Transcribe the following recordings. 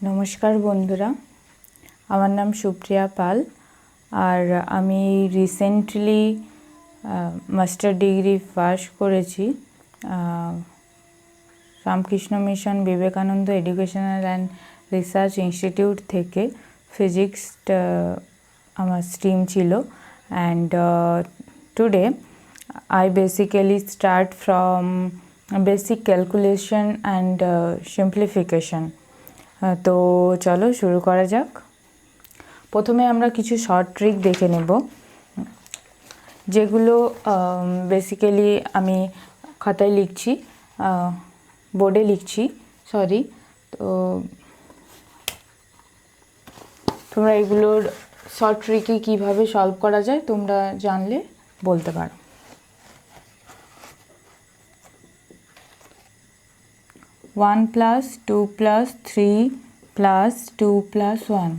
নমস্কার বন্ধুরা, আমার নাম সুপ্রিয়া পাল। আর আমি রিসেন্টলি মাস্টার ডিগ্রি পাস করেছি Ramakrishna mission Vivekananda educational and research institute থেকে। ফিজিক্স আমার স্ট্রিম ছিল। And today I basically start from basic calculation and simplification. তো চলো শুরু করা যাক। প্রথমে আমরা কিছু শর্ট ট্রিক দেখে নেব, যেগুলো বেসিক্যালি আমি খাতায় লিখছি, বোর্ডে লিখছি, সরি। তো তোমরা এগুলোর শর্ট ট্রিকে কীভাবে সলভ করা যায় তোমরা জানলে বলতে পারো। 1 + 2 + 3 + 2 + 1,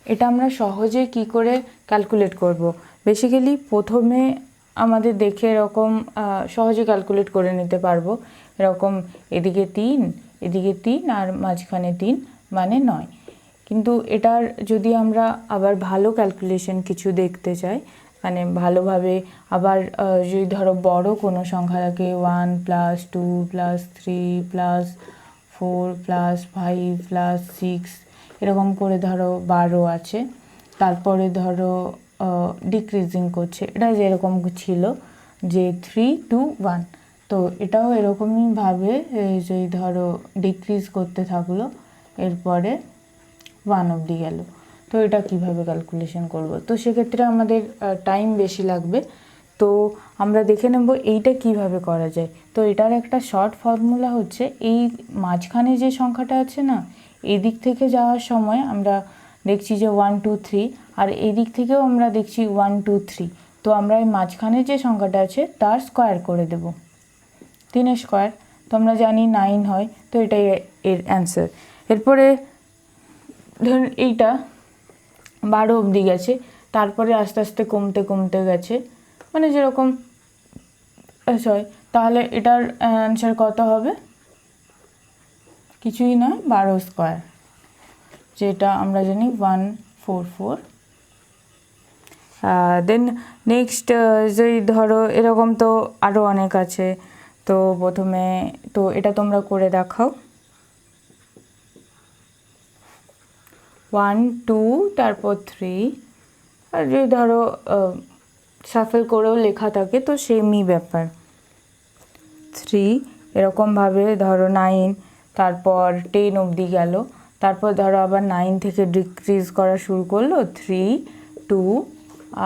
এটা আমরা সহজে কি করে ক্যালকুলেট করব। বেসিক্যালি প্রথমে আমাদের দেখে এরকম সহজে ক্যালকুলেট করে নিতে পারবো। এরকম এদিকে 3, এদিকে 3 আর মাঝখানে 3 মানে 9। কিন্তু এটার যদি আমরা আবার ভালো ক্যালকুলেশন কিছু দেখতে চাই, মানে ভালোভাবে আবার যদি ধরো বড় কোনো সংখ্যা থাকে 1 + 2 + 3 + 4 + 5 + 6, এরকম করে ধরো 12 আছে, তারপরে ধরো ডিক্রিজিং করছে, এটা যেরকম ছিল যে 3 2 1, তো এটাও এরকমইভাবে যে ধরো ডিক্রিজ করতে থাকলো, এরপরে 1 অবধি গেল। তো এটা কিভাবে ক্যালকুলেশন করব, তো সেক্ষেত্রে আমাদের টাইম বেশি লাগবে। তো আমরা দেখে নেব এইটা কিভাবে করা যায়। তো এটার একটা শর্ট ফর্মুলা হচ্ছে, এই মাঝখানে যে সংখ্যাটা আছে না, এই দিক থেকে যাওয়ার সময় আমরা দেখছি যে 1 2 3, আর এই দিক থেকেও আমরা দেখছি 1 2 3। তো আমরা এই মাঝখানে যে সংখ্যাটা আছে তার স্কোয়ার করে দেব, 3 স্কোয়ার, তো আমরা জানি 9 হয়, তো এটাই এর অ্যান্সার। এরপরে ধরুন এইটা 12 অবধি গেছে, তারপরে আস্তে আস্তে কমতে কমতে গেছে, মানে যেরকম হয়, তাহলে এটার অ্যান্সার কত হবে? কিছুই নয়, 12 স্কোয়ার, যেটা আমরা জানি 144। দেন নেক্সট যদি ধরো এরকম, তো আরও অনেক আছে। তো প্রথমে তো এটা তোমরা করে দেখাও, 1 2 তারপর 3, আর যদি ধরো শাফেল করেও লেখা থাকে তো সেমই ব্যাপার। 3 এরকমভাবে ধরো 9, তারপর 10 অবধি গেল, তারপর ধরো আবার 9 থেকে ডিক্রিজ করা শুরু করলো, 3 2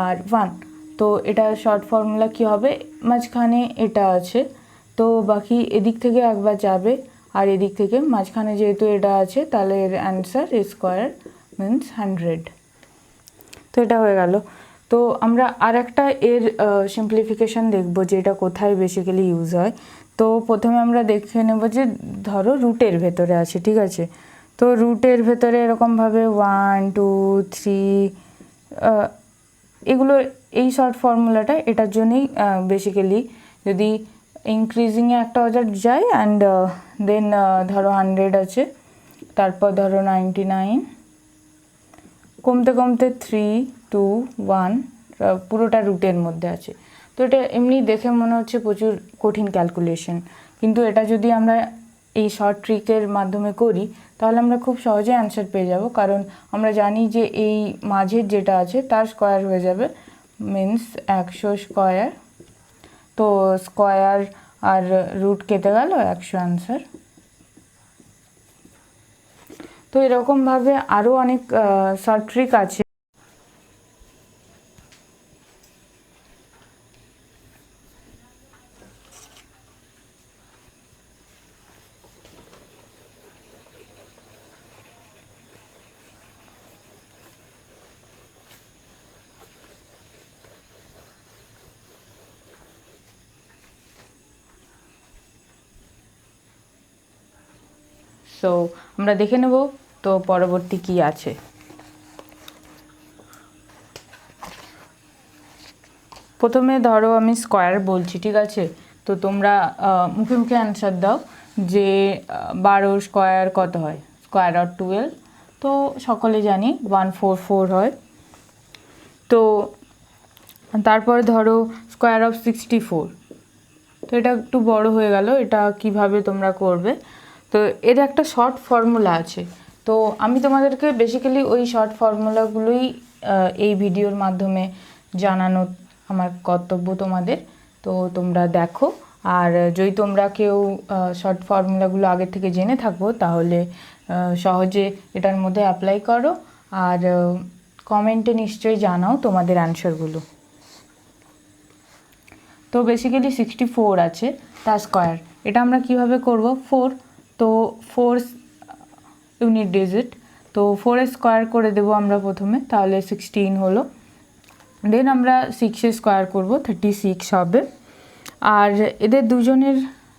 আর 1। তো এটা শর্ট ফর্মুলা কী হবে, মাঝখানে এটা আছে, তো বাকি এদিক থেকে একবার যাবে, আর এদিক থেকে মাঝখানে যেহেতু এটা আছে, তাহলে এর অ্যান্সার স্কোয়ার মিনস 100। তো এটা হয়ে গেল। তো আমরা আর একটা এর সিম্পলিফিকেশান দেখবো, যেটা কোথায় বেসিক্যালি ইউজ হয়। তো প্রথমে আমরা দেখে নেব যে ধরো রুটের ভেতরে আছে, ঠিক আছে। তো রুটের ভেতরে এরকমভাবে 1 2 3, এগুলো এই শর্ট ফর্মুলাটা এটার জন্যই বেসিক্যালি, যদি ইনক্রিজিংয়ে একটা অর্ডার যায় অ্যান্ড দেন ধরো 100 আছে, তারপর ধরো 99, কমতে কমতে 3 2 1, পুরোটা রুটের মধ্যে আছে। তো এটা এমনি দেখে মনে হচ্ছে প্রচুর কঠিন ক্যালকুলেশন, কিন্তু এটা যদি আমরা এই শর্ট ট্রিকের মাধ্যমে করি তাহলে আমরা খুব সহজে অ্যান্সার পেয়ে যাব, কারণ আমরা জানি যে এই মাঝের যেটা আছে তার স্কোয়ার হয়ে যাবে, মিনস 100 স্কোয়ার। তো স্কোয়ার আর রুট কেটে গেল, 100 অ্যান্সার। তো এরকমভাবে আরও অনেক শর্ট ট্রিক আছে। সো আমরা দেখে নেব তো পরবর্তী কি আছে। প্রথমে ধরো আমি স্কোয়ার বলছি, ঠিক আছে। তো তোমরা মুখে মুখে অ্যান্সার দাও যে 12 স্কোয়ার কত হয়। স্কোয়ার অফ 12, তো সকলে জানি 144 হয়। তো তারপরে ধরো স্কোয়ার অফ 64, তো এটা একটু বড় হয়ে গেল, এটা কিভাবে তোমরা করবে, তো এর একটা শর্ট ফর্মুলা আছে। তো আমি তোমাদেরকে বেসিক্যালি ওই শর্ট ফর্মুলাগুলোই এই ভিডিওর মাধ্যমে জানানো আমার কর্তব্য তোমাদের। তো তোমরা দেখো, আর যদি তোমরা কেউ শর্ট ফর্মুলাগুলো আগে থেকে জেনে থাকো তাহলে সহজে এটার মধ্যে অ্যাপ্লাই করো, আর কমেন্টে নিশ্চয়ই জানাও তোমাদের অ্যান্সারগুলো। তো বেসিক্যালি 64 আছে, তার স্কোয়ার, এটা আমরা কিভাবে করব, 4, তো 4 ইউনিট ডিজিট, তো 4 স্কোয়ার করে দেবো আমরা প্রথমে, তাহলে 16 হলো। দেন আমরা 6 স্কোয়ার করব, 36 হবে। আর এদের দুজনের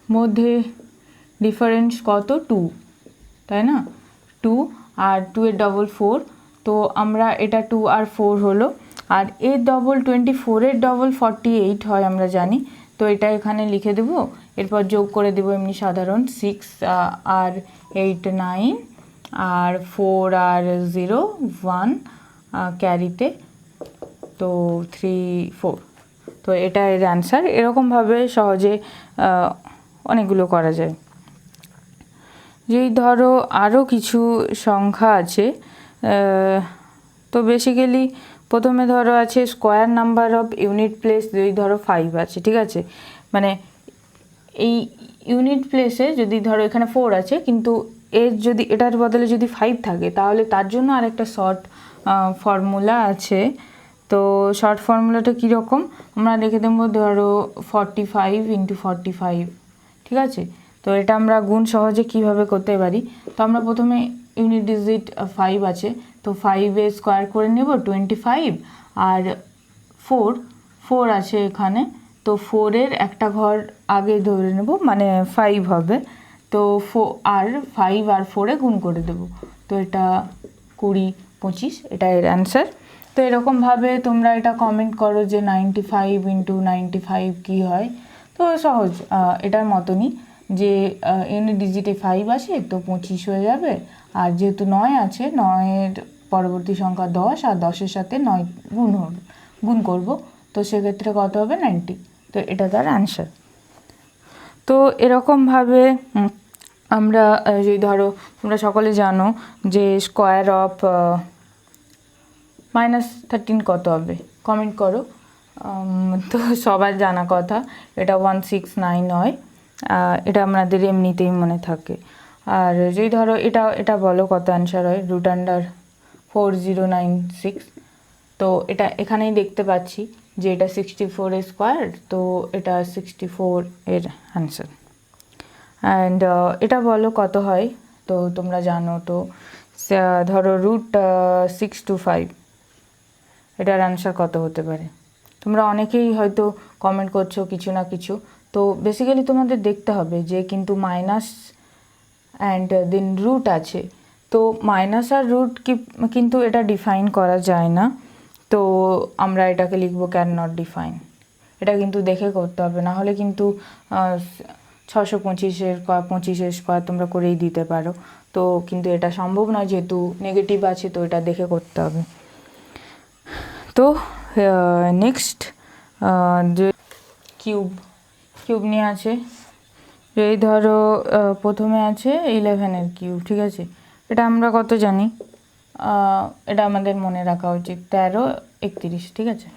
মধ্যে ডিফারেন্স কত, 2, তাই না, 2, আর 2 এর ডবল 4, তো আমরা এটা 2 আর 4 হলো। আর এর ডবল 24 এর ডবল 48 হয় আমরা জানি, তো এটা এখানে লিখে দেব, এরপর যোগ করে দেব এমনি সাধারণ, 6 আর 8 9, আর 4 আর 0 1 ক্যারিতে, তো 3 4, তো এটা এর অ্যান্সার। এরকমভাবে সহজে অনেকগুলো করা যায়। যেই ধরো আরও কিছু সংখ্যা আছে, তো বেসিক্যালি প্রথমে ধরো আছে square number of unit place, যদি ধরো 5 আছে, ঠিক আছে, মানে এই ইউনিট প্লেসে যদি ধরো এখানে 4 আছে, কিন্তু এর যদি এটার বদলে যদি 5 থাকে, তাহলে তার জন্য আরেকটা শর্ট ফর্মুলা আছে। তো শর্ট ফর্মুলাটা কীরকম, আমরা লিখে দেবো ধরো 45 × 45, ঠিক আছে। তো এটা আমরা গুণ সহজে কিভাবে করতে পারি, তো আমরা প্রথমে ইউনিট ডিজিট 5 আছে, তো 5 স্কোয়ার করে নেব 25, আর 4 আছে এখানে, তো 4 এর একটা ঘর আগে ধরে নেব, মানে 5 হবে, তো 5 আর 4 গুণ করে দেব, তো এটা 20 25, এটা এর অ্যান্সার। তো এরকমভাবে তোমরা এটা কমেন্ট করো যে 95 × 95 কী হয়। তো সহজ, এটার মতনই, যে ইউনিট ডিজিটে 5 আসে, তো 25 হয়ে যাবে, আর যেহেতু 9 আছে, 9-এর পরবর্তী সংখ্যা 10, আর 10-এর সাথে 9 গুণ করব, তো সেক্ষেত্রে কত হবে, 90, তো এটা তার অ্যান্সার। তো এরকমভাবে আমরা যদি ধরো তোমরা সকলে জানো যে স্কোয়ার অফ -13 কত হবে, কমেন্ট করো। তো সবার জানা কথা, এটা 169 হয়, এটা আমাদের এমনিতেই মনে থাকে। আর যদি ধরো এটা বলো কত অ্যান্সার হয়, √4096, তো এটা এখানেই দেখতে পাচ্ছি যে এটা 64 স্কোয়ার, তো এটা 64 এর অ্যান্সার। অ্যান্ড এটা বলো কত হয়, তো তোমরা জানো, তো ধরো √625, এটার অ্যান্সার কত হতে পারে। তোমরা অনেকেই হয়তো কমেন্ট করছো কিছু না কিছু, তো বেসিক্যালি তোমাদের দেখতে হবে যে কিন্তু মাইনাস অ্যান্ড দেন রুট আছে, তো মাইনাস আর রুট কিন্তু এটা ডিফাইন করা যায় না, তো আমরা এটাকে লিখবো ক্যান নট ডিফাইন। এটা কিন্তু দেখে করতে হবে, না হলে কিন্তু 625 স্কোয়ার তোমরা করেই দিতে পারো, তো কিন্তু এটা সম্ভব নয়, যেহেতু নেগেটিভ আছে, তো এটা দেখে করতে হবে। তো নেক্সট যে কিউব নিয়ে আছে, এই ধরো প্রথমে আছে 11-এর কিউব, ঠিক আছে, এটা আমরা কত জানি, এটা আমাদের মনে রাখা উচিত 13 31, ঠিক আছে,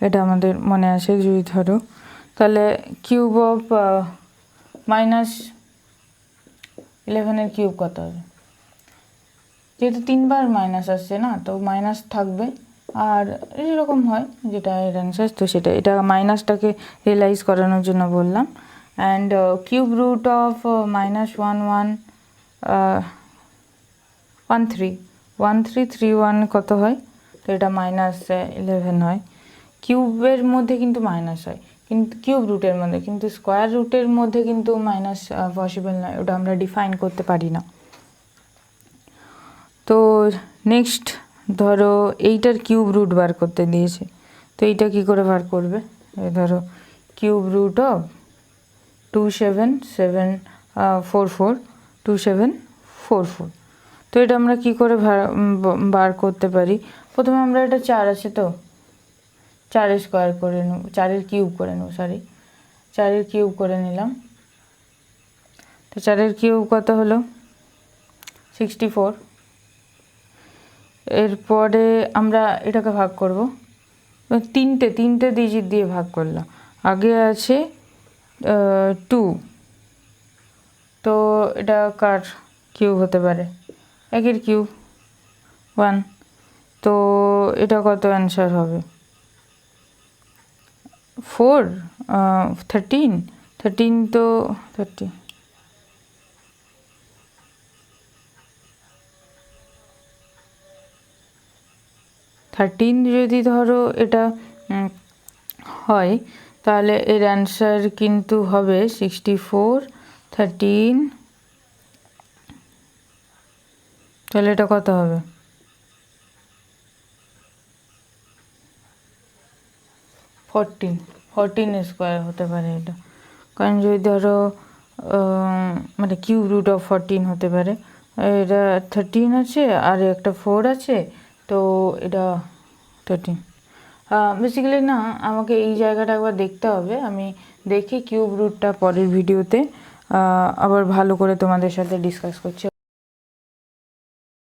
এটা আমাদের মনে আছে। যদি ধরো তাহলে কিউব অফ -11-এর কিউব কত হবে, যেহেতু 3 বার মাইনাস আসছে না, তো মাইনাস থাকবে, আর এরকম হয় যেটা এর অ্যান্সার, তো সেটা এটা মাইনাসটাকে রিয়েলাইজ করানোর জন্য বললাম। অ্যান্ড কিউব রুট অফ -1331 কত হয়, তো এটা -11 হয়। কিউবের মধ্যে কিন্তু মাইনাস হয়, কিন্তু কিউব রুটের মধ্যে, কিন্তু স্কোয়ার রুটের মধ্যে কিন্তু মাইনাস পসিবল নয়, ওটা আমরা ডিফাইন করতে পারি না। তো নেক্সট ধরো এইটার কিউব রুট বার করতে দিয়েছে, তো এইটা কি করে বার করবে, ধরো কিউব রুট অফ 2744, তো এটা আমরা কি করে বার করতে পারি? প্রথমে আমরা এটা 4 আছে তো 4 স্কোয়ার করে নেব, 4 কিউব করে নেব, 4 কিউব করে নিলাম। তো 4 কিউব কত হলো? 64। এরপরে আমরা এটাকে ভাগ করব, তিনটে ডিজিট দিয়ে ভাগ করলাম। আগে আছে 2, তো এটা কার কিউব হতে পারে? 1 কিউব 1। তো এটা কত অ্যান্সার হবে? 4 13 তো 13 যদি ধরো এটা হয়, তাহলে এর অ্যান্সার কিন্তু হবে 64 13। তাহলে এটা কত হবে? 14 স্কোয়ার হতে পারে এটা, কারণ যদি ধরো মানে কিউব রুট অফ 14 হতে পারে। এটা 13 আছে আর একটা 4 আছে, তো এটা 13। বেসিক্যালি না, আমাকে এই জায়গাটা একবার দেখতে হবে, আমি দেখি কিউব রুটটা পরের ভিডিওতে আবার ভালো করে তোমাদের সাথে ডিসকাস করছি।